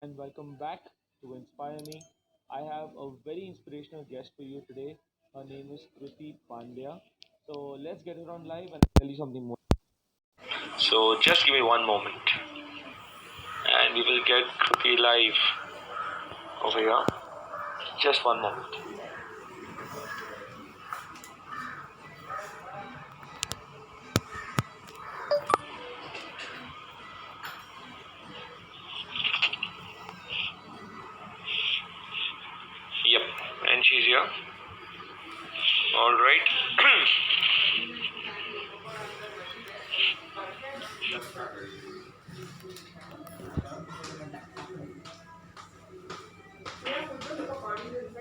and welcome back to Inspire Me. I have a very inspirational guest for you today. Her name is Kruti Pandya. So let's get her on live and I'll tell you something more. So just give me one moment and we will get Kruti live over here. Just one moment. Yep, and she's here. All right.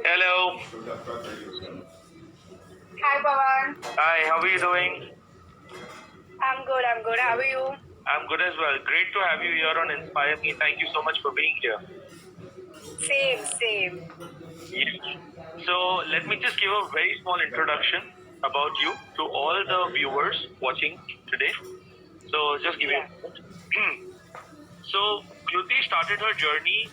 Hello. Hi, Pawan. Hi, how are you doing? I'm good. I'm good. How are you? I'm good as well. Great to have you here on Inspire Me. Thank you so much for being here. Same, same. Yes. So let me just give a very small introduction about you to all the viewers watching today. So just give me a Yeah. moment. So Kruti started her journey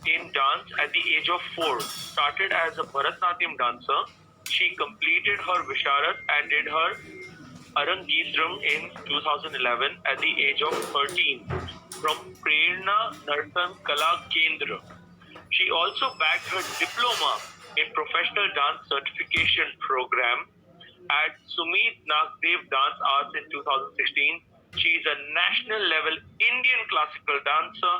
in dance at the age of 4. Started as a Bharatnatyam dancer. She completed her Visharat and did her Arangitram in 2011 at the age of 13 from Prerna Nartan Kala Kendra. She also bagged her diploma in professional dance certification program at Sumit Nagdev Dance Arts in 2016. She is a national level Indian classical dancer,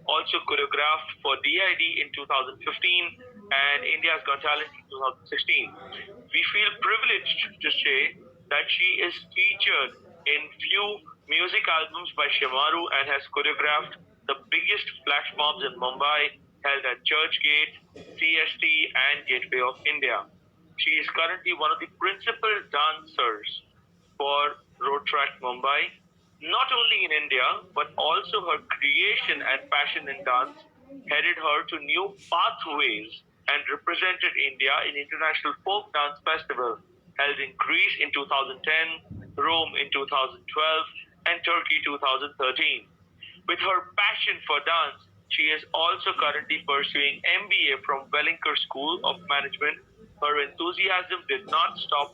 also choreographed for DID in 2015 and India's Got Talent in 2016. We feel privileged to say that she is featured in few music albums by Shimaru and has choreographed the biggest flash mobs in Mumbai held at Churchgate, CST, and Gateway of India. She is currently one of the principal dancers for Road Track Mumbai, not only in India, but also her creation and passion in dance headed her to new pathways and represented India in International Folk Dance Festival held in Greece in 2010, Rome in 2012, and Turkey 2013. With her passion for dance, she is also currently pursuing MBA from Wellinger School of Management. Her enthusiasm did not stop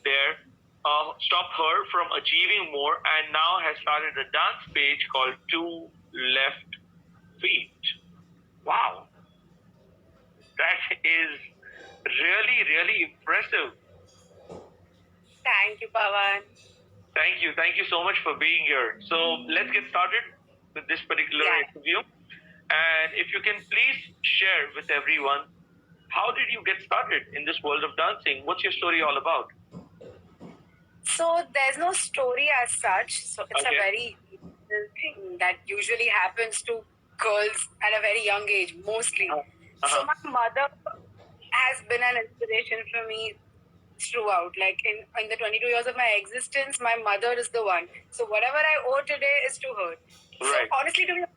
her from achieving more, and now has started a dance page called Two Left Feet. Wow, that is really impressive. Thank you, Pawan. Thank you so much for being here. So let's get started with this particular Yeah. interview. And if you can please share with everyone, how did you get started in this world of dancing? What's your story all about? So there's no story as such. So it's a Okay. very usual thing that usually happens to girls at a very young age, mostly. So my mother has been an inspiration for me throughout. Like in the 22 years of my existence, my mother is the one. So whatever I owe today is to her. So Right. honestly, to be honest,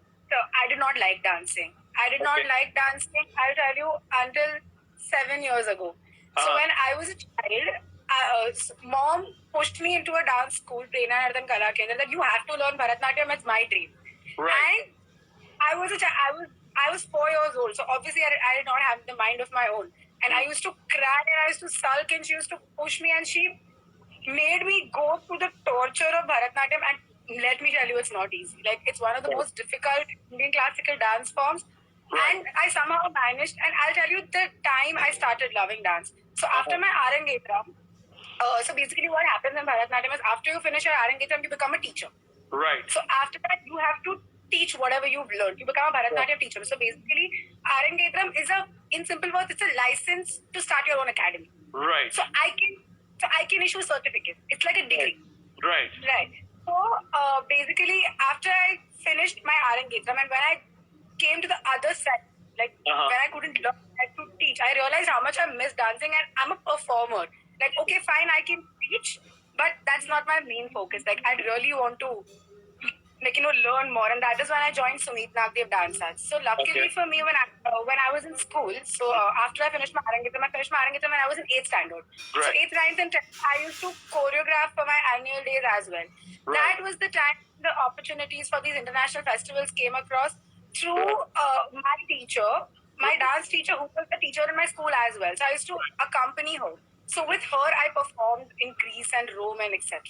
I did not like dancing. I did not Okay. like dancing, I'll tell you, until 7 years ago. So when I was a child, mom pushed me into a dance school, Prerna Nartan Kala Kendra, that you have to learn Bharatnatyam. It's my dream. Right. And I was 4 years old, so obviously I did not have the mind of my own. And I used to cry and I used to sulk, and she used to push me, and she made me go through the torture of Bharatnatyam. And let me tell you, it's not easy. Like, it's one of the most difficult Indian classical dance forms. And I somehow managed, and I'll tell you the time I started loving dance. So after my Arangetram, so basically what happens in Bharatnatyam is after you finish your Arangetram, you become a teacher. Right. So after that, you have to teach whatever you've learned. You become a Bharatnatyam teacher. So basically, Arangetram is in simple words, it's a license to start your own academy. Right. So I can issue certificates. It's like a degree. Right. Right. So basically, after I finished my Arangetram, and when I came to the other side, like when I couldn't learn, I had to teach, I realized how much I miss dancing, and I'm a performer. Like, okay, fine, I can teach, but that's not my main focus. Like, I really want to learn more, and that is when I joined Sumit Nagdev Dance Arts. So luckily for me, when I was in school, so after I finished my Arangetram when I was in 8th standard. So 8th, 9th, and 10th, I used to choreograph for my annual days as well. That was the time the opportunities for these international festivals came across. through my teacher, my dance teacher, who was the teacher in my school as well. So I used to accompany her. So with her, I performed in Greece and Rome and etc.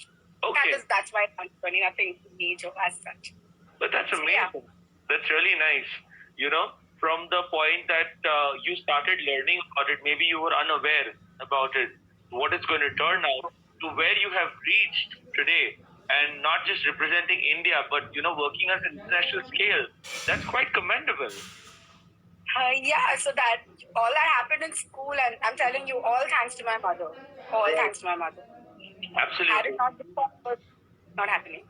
Okay. That's my dance journey, nothing major as such. But that's So, amazing. yeah. That's really nice. From the point that you started learning about it, maybe you were unaware about it, what it's going to turn out, to where you have reached today, and not just representing India, but working at an international scale. That's quite commendable. Yeah, so that all that happened in school, and I'm telling you, all thanks to my mother. All Right. thanks to my mother. Had Absolutely. it not been for her, not happening.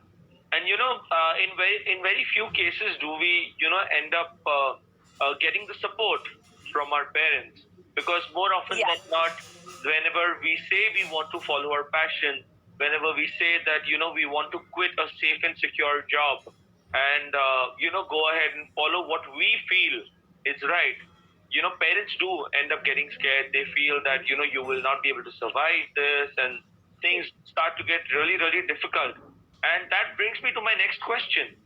And in very few cases do we end up getting the support from our parents, because more often Yeah. than not, whenever we say we want to follow our passion, whenever we say that we want to quit a safe and secure job and go ahead and follow what we feel is right, parents do end up getting scared. They feel that you will not be able to survive this, and things start to get really really difficult. And that brings me to my next question,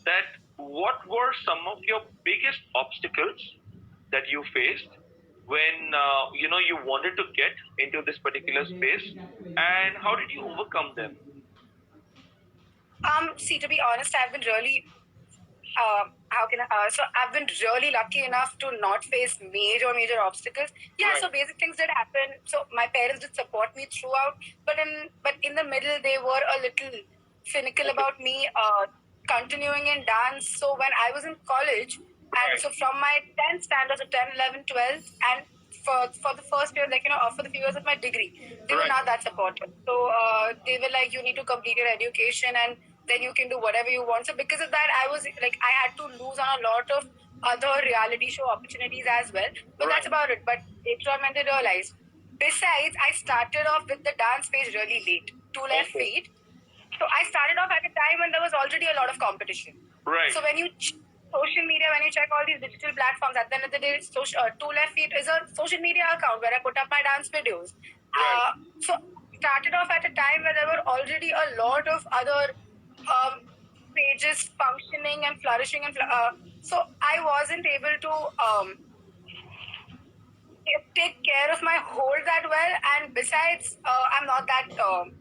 that what were some of your biggest obstacles that you faced when you wanted to get into this particular space, and how did you overcome them? See, to be honest, I've been really, so I've been really lucky enough to not face major obstacles. Yeah, Right. so basic things did happen. So my parents did support me throughout, but in the middle, they were a little cynical about me continuing in dance. So when I was in college, and Right. so from my 10th standard to 10, 11, 12, and for the first year, for the few years of my degree, they were Right. not that supportive. So they were like, you need to complete your education and then you can do whatever you want. So because of that, I was like, I had to lose on a lot of other reality show opportunities as well. But that's Right. about it. But later on, when they realized, besides, I started off with the dance page really late, two left Okay. feet. So I started off at a time when there was already a lot of competition. Right. So when you social media, when you check all these digital platforms, at the end of the day, Two Left Feet is a social media account where I put up my dance videos. Right. So started off at a time where there were already a lot of other pages functioning and flourishing, and so I wasn't able to take care of my hold that well. And besides, I'm not that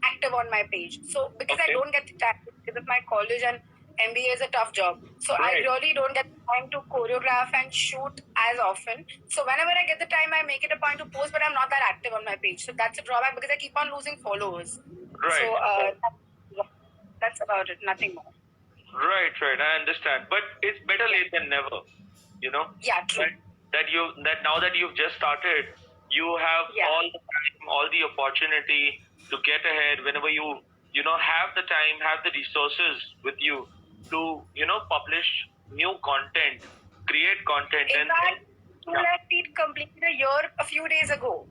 active on my page. So because I Okay. don't get the time because of my college, and MBA is a tough job. So Right. I really don't get the time to choreograph and shoot as often. So whenever I get the time, I make it a point to post, but I'm not that active on my page. So that's a drawback because I keep on losing followers. Right. So that's about it. Nothing more. Right, I understand. But it's better late than never, you know? Yeah, true. That now that you've just started, you have Yeah. all the time, all the opportunity to get ahead whenever you have the time, have the resources with you to, publish new content, create content. In And fact, Two yeah. Left Feet completed a year a few days ago.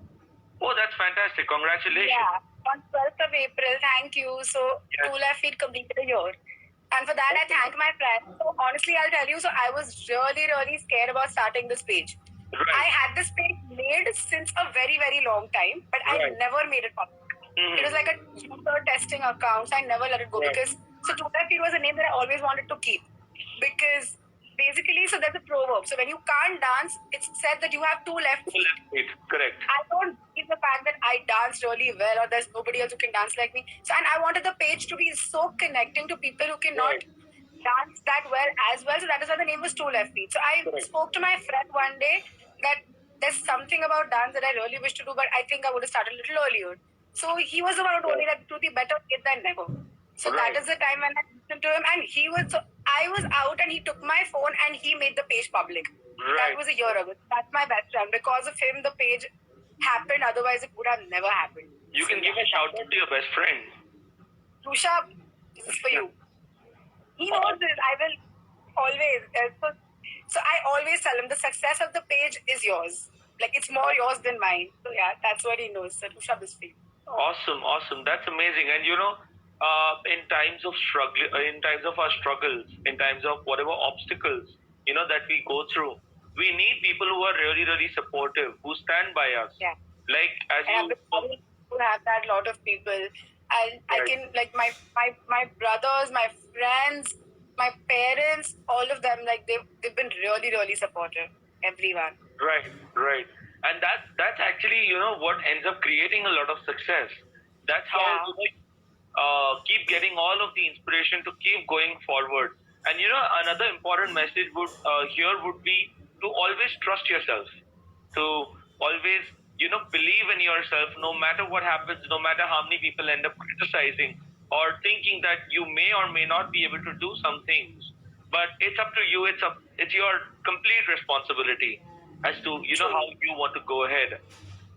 Oh, that's fantastic. Congratulations. Yeah, on 12th of April. Thank you. So, Yes. Two Left Feet completed a year. And for that, I thank my friends. So, honestly, I'll tell you, so I was really scared about starting this page. Right. I had this page made since a very long time, but I Right. never made it public. Mhm. It was like a user testing account, so I never let it go Right. because so Two Left Feet was a name that I always wanted to keep because basically, so there's a proverb. So when you can't dance, it's said that you have two left feet. Left feet, correct. I don't believe the fact that I dance really well or there's nobody else who can dance like me. So, and I wanted the page to be so connecting to people who cannot Right. dance that well as well. So that is why the name was Two Left Feet. So I Correct. spoke to my friend one day that there's something about dance that I really wish to do, but I think I would have started a little earlier. So he was the one who told me that to be better late than never. So Right. that is the time when I listened to him, and I was out, and he took my phone and he made the page public. Right. That was a year ago. That's my best friend. Because of him, the page happened. Otherwise, it would have never happened. You can give a shout out to your best friend. Rusha, this is for you. He knows this. I will always. So I always tell him the success of the page is yours. Like it's more yours than mine. So yeah, that's what he knows. So Rusha, this for you. Awesome. That's amazing. And in times of struggle, in times of our struggles, in times of whatever obstacles, that we go through, we need people who are really, really supportive, who stand by us. Yeah. Like as I have you. to have that lot of people. I Right. can like my brothers, my friends, my parents, all of them, like they've been really, really supportive. Everyone. Right. And that's actually, what ends up creating a lot of success. That's how Yeah. keep getting all of the inspiration to keep going forward. And another important message would be to always trust yourself, to always believe in yourself, no matter what happens, no matter how many people end up criticizing or thinking that you may or may not be able to do some things. But it's up to you. It's your complete responsibility as to True. how you want to go ahead.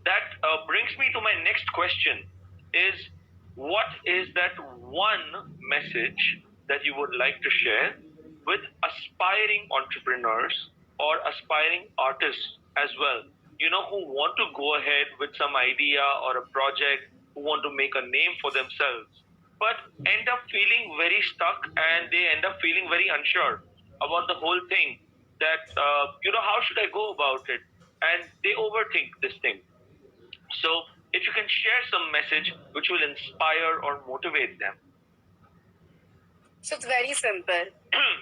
That brings me to my next question: is what is that one message that you would like to share with aspiring entrepreneurs or aspiring artists as well, who want to go ahead with some idea or a project, who want to make a name for themselves, but end up feeling very stuck and they end up feeling very unsure about the whole thing, that how should I go about it, and they overthink this thing. So if you can share some message which will inspire or motivate them. So it's very simple.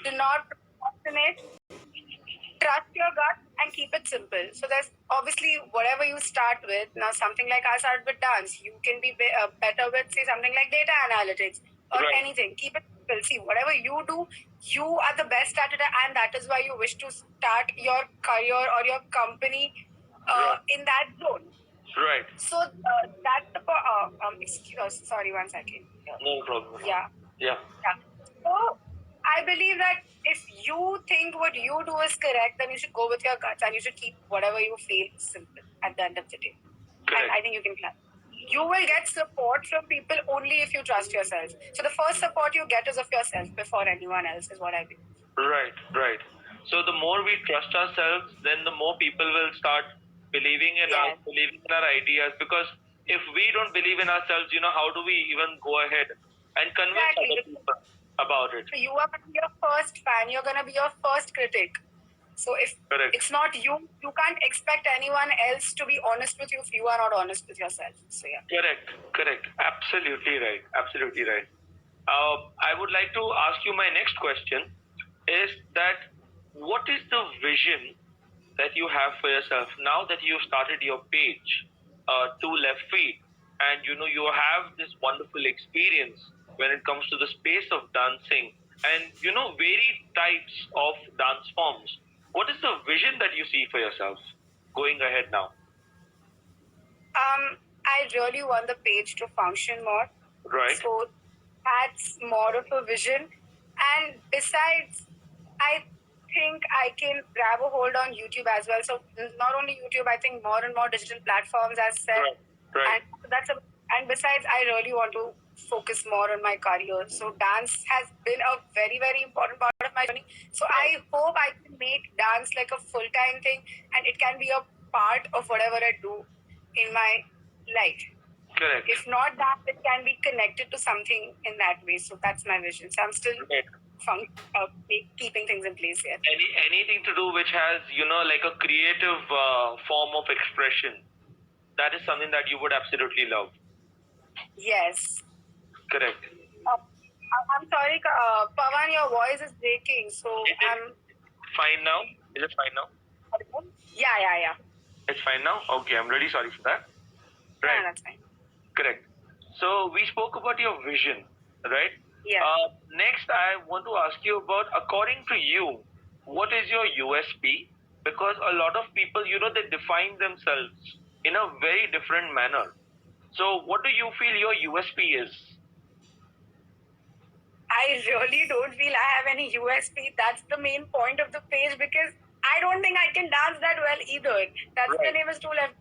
Do not procrastinate. Trust your gut and keep it simple. So there's obviously whatever you start with. Now something like I started with dance. You can be better with say something like data analytics or Right. anything. Keep it simple. See, whatever you do, you are the best at it, and that is why you wish to start your career or your company Right. in that zone. Right. So that's the sorry, 1 second. No problem. Yeah. Yeah. So I believe that if you think what you do is correct, then you should go with your guts and you should keep whatever you feel simple at the end of the day. Correct. And I think you can plan. You will get support from people only if you trust yourself. So the first support you get is of yourself before anyone else, is what I believe. Right. So the more we trust ourselves, then the more people will start believing in us, Yes. believing in our ideas. Because if we don't believe in ourselves, how do we even go ahead and convince Exactly. other people about it? So you are going to be your first fan. You're going to be your first critic. So if Correct. it's not you, you can't expect anyone else to be honest with you if you are not honest with yourself. So yeah. Correct. Absolutely right. I would like to ask you my next question is that what is the vision that you have for yourself now that you've started your page, Two Left Feet, and you have this wonderful experience when it comes to the space of dancing and varied types of dance forms. What is the vision that you see for yourself going ahead now? I really want the page to function more. Right. So that's more of a vision. And besides, I think I can grab a hold on YouTube as well. So not only YouTube, I think more and more digital platforms as said. Right. And besides, I really want to focus more on my career. So dance has been a very, very important part of my journey. So I hope I can make dance like a full-time thing and it can be a part of whatever I do in my life. Correct. If not that, it can be connected to something in that way. So that's my vision. So I'm still keeping things in place here. Anything to do which has like a creative form of expression, that is something that you would absolutely love. Yes. Correct. I'm sorry, Pawan, your voice is breaking. So I'm fine now. Is it fine now? Yeah. It's fine now. Okay, I'm really sorry for that. Right. Yeah, that's fine. Correct. So we spoke about your vision, right? Yeah. Next, I want to ask you about, according to you, what is your USP? Because a lot of people, they define themselves in a very different manner. So what do you feel your USP is? I really don't feel I have any USP. That's the main point of the page because I don't think I can dance that well either. That's Right. The name is Two Left.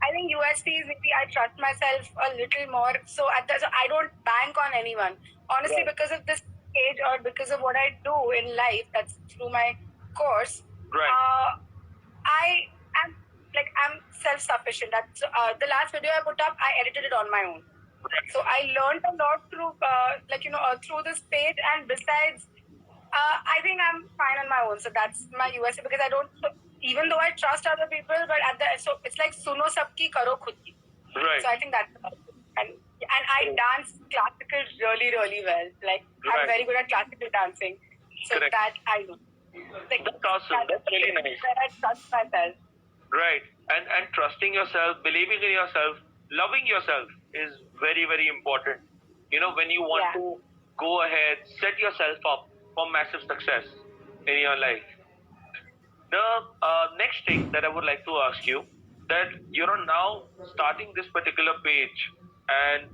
I think USP is maybe I trust myself a little more. So I don't bank on anyone. Honestly, Right. because of this age or because of what I do in life, that's through my course. Right. I'm self-sufficient. That's the last video I put up. I edited it on my own. Right. So I learned a lot through through this page, and besides, I think I'm fine on my own. So that's my USP because I don't. Even though I trust other people, but so it's like suno sabki karo khud ki. Right. So I think that's and I dance classical really, really well. Like I'm Right. very good at classical dancing. So Correct. that I know. Like, That's awesome. that is That's really the thing nice. where I trust myself. Right. And trusting yourself, believing in yourself, loving yourself is very, very important. You know, when you want Yeah. to go ahead, set yourself up for massive success in your life. The next thing that I would like to ask you, that you're now starting this particular page and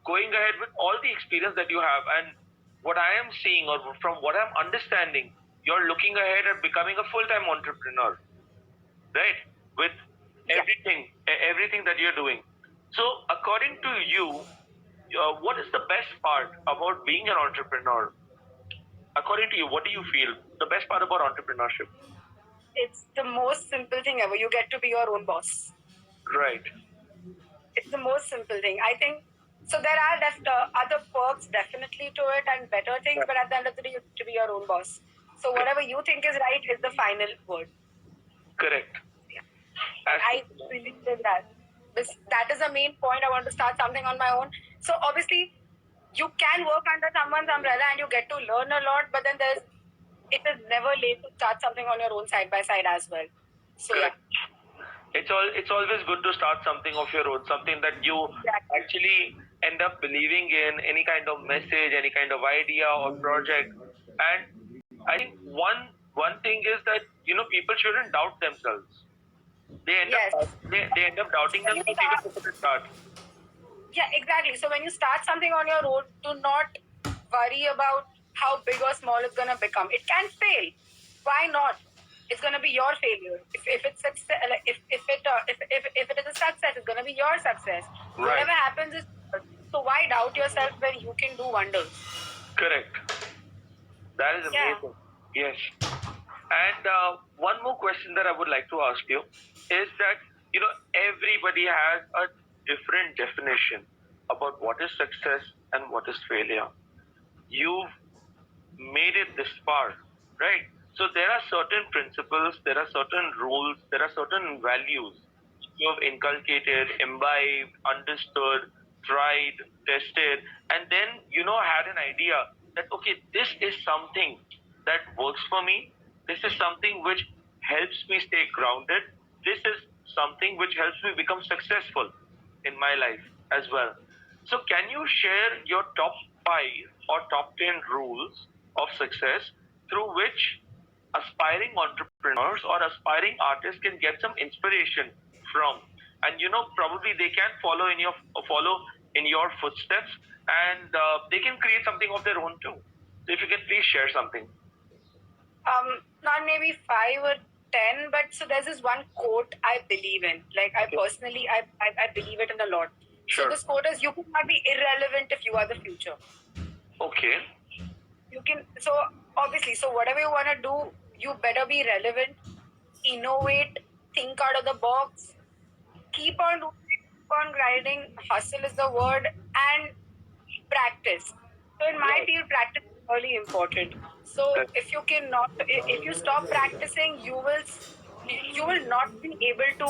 going ahead with all the experience that you have, and what I am seeing, or from what I'm understanding, you're looking ahead at becoming a full-time entrepreneur, right? With Yeah. everything that you're doing. So, according to you, what is the best part about being an entrepreneur? According to you, what do you feel the best part about entrepreneurship? It's the most simple thing ever. You get to be your own boss. Right. It's the most simple thing. I think so. There are other perks definitely to it and better things, but at the end of the day, you have to be your own boss. So whatever you think is right is the final word. Correct. Yeah. I Absolutely. believe in that. That is the main point. I want to start something on my own. So obviously, you can work under someone's umbrella and you get to learn a lot, but then it is never late to start something on your own side by side as well. So Correct. yeah. It's always good to start something of your own, something that you Exactly. actually end up believing in, any kind of message, any kind of idea or project. And I think one thing is that people shouldn't doubt themselves. They end up Yes. they end up doubting When you themselves even start, before they start. yeah, exactly. So when you start something on your own, do not worry about how big or small it's gonna become. It can fail. Why not? It's gonna be your failure. If it's success, if it is a success, it's gonna be your success. Right. Whatever happens is so why doubt yourself when you can do wonders? Correct. That is Yeah. amazing. Yes. And one more question that I would like to ask you is that everybody has a different definition about what is success and what is failure. You've made it this far, right? So there are certain principles, there are certain rules, there are certain values you have inculcated, imbibed, understood, tried, tested, and then had an idea that okay, this is something that works for me. This is something which helps me stay grounded. This is something which helps me become successful in my life as well. So, can you share your top 5 or top 10 rules of success through which aspiring entrepreneurs or aspiring artists can get some inspiration from? And probably they can follow in your footsteps, and they can create something of their own too. So, if you can please share something. Not maybe 5 or 10, but so there's this one quote I believe in. Like I personally, I believe it in a lot. So Sure. this quote is, "You cannot be irrelevant if you are the future." Okay. You can so obviously so whatever you want to do, you better be relevant, innovate, think out of the box, keep on doing it, keep on grinding. Hustle is the word, and practice. So in my Right. field, practice is really important. So Correct. if you stop practicing, you will not be able to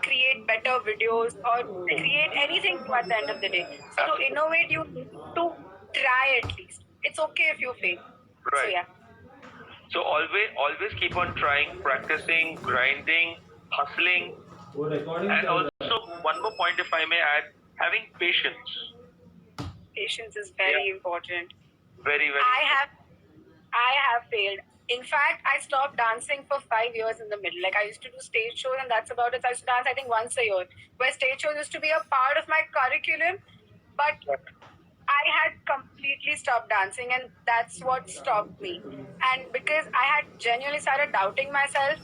create better videos or create anything at the end of the day. So to innovate, you need to try at least. It's okay if you fail. So Right. yeah. So always keep on trying, practicing, grinding, hustling, and also one more point, if I may add, having patience. Patience is very important. Very, very. I have failed. In fact, I stopped dancing for 5 years in the middle. Like I used to do stage shows, and that's about it. I used to dance, I think, once a year. Where stage shows used to be a part of my curriculum, but I had completely stopped dancing, and that's what stopped me. And because I had genuinely started doubting myself,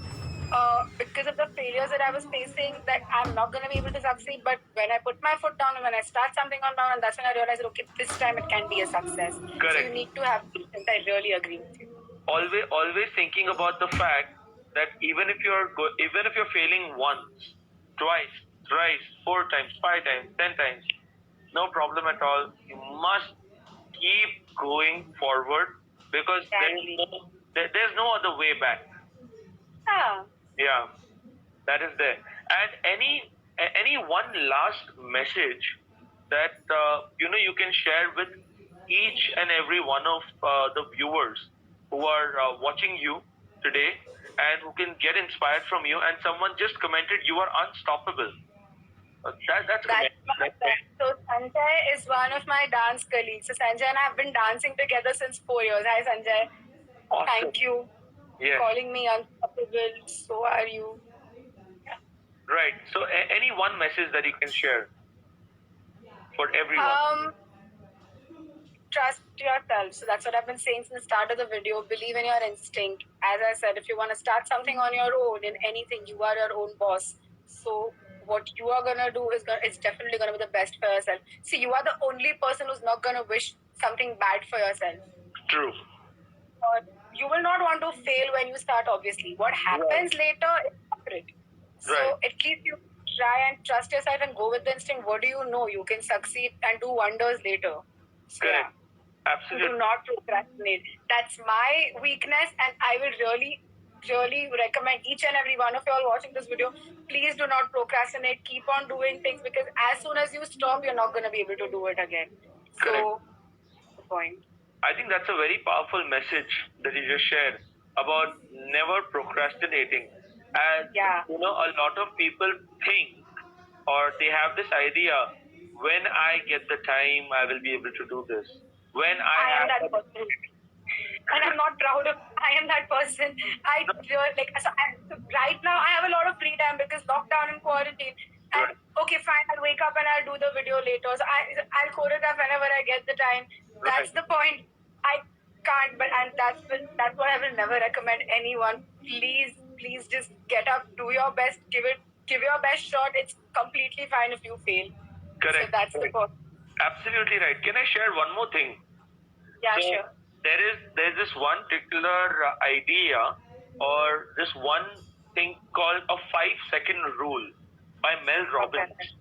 because of the failures that I was facing, that I'm not going to be able to succeed. But when I put my foot down and when I start something on my own, that's when I realized, okay, this time it can be a success. So you Correct. need to have patience. I really agree with you. Always thinking about the fact that even if you're failing once, twice, thrice, 4 times, 5 times, 10 times, no problem at all. You must keep going forward because Exactly. there's no other way back. Yeah. Yeah, that is there. And any one last message that you can share with each and every one of the viewers who are watching you today and who can get inspired from you. And someone just commented, "You are unstoppable." That's commendable. So Sanjay is one of my dance colleagues. So Sanjay and I have been dancing together since 4 years. Hi Sanjay. Awesome. Thank you. Yes. Calling me unstoppable. So are you. Right. So any one message that you can share for everyone? Trust yourself. So that's what I've been saying since the start of the video. Believe in your instinct. As I said, if you want to start something on your own in anything, you are your own boss. So what you are gonna do is it's definitely gonna be the best for yourself. See, you are the only person who's not gonna wish something bad for yourself. True. You will not want to fail when you start. Obviously, what happens later is separate. So at least you try and trust yourself and go with the instinct. What do you know? You can succeed and do wonders later. So, Correct. Absolutely. Do not procrastinate. That's my weakness, and I will really, really recommend each and every one of you all watching this video. Please do not procrastinate. Keep on doing things, because as soon as you stop, you're not going to be able to do it again. So, the point. I think that's a very powerful message that you just shared about never procrastinating. And a lot of people think, or they have this idea, when I get the time, I will be able to do this. When I am that person. And I'm not proud of. I am that person. Right now I have a lot of free time because lockdown and quarantine. And okay, fine, I'll wake up and I'll do the video later. So I'll choreograph whenever I get the time. That's the point. I can't, and that's what I will never recommend anyone. Please just get up, do your best, give your best shot. It's completely fine if you fail. Correct. So that's the point. Absolutely right. Can I share one more thing? Yeah, sure. There's this one particular idea, or this one thing called a 5-second rule by Mel Robbins.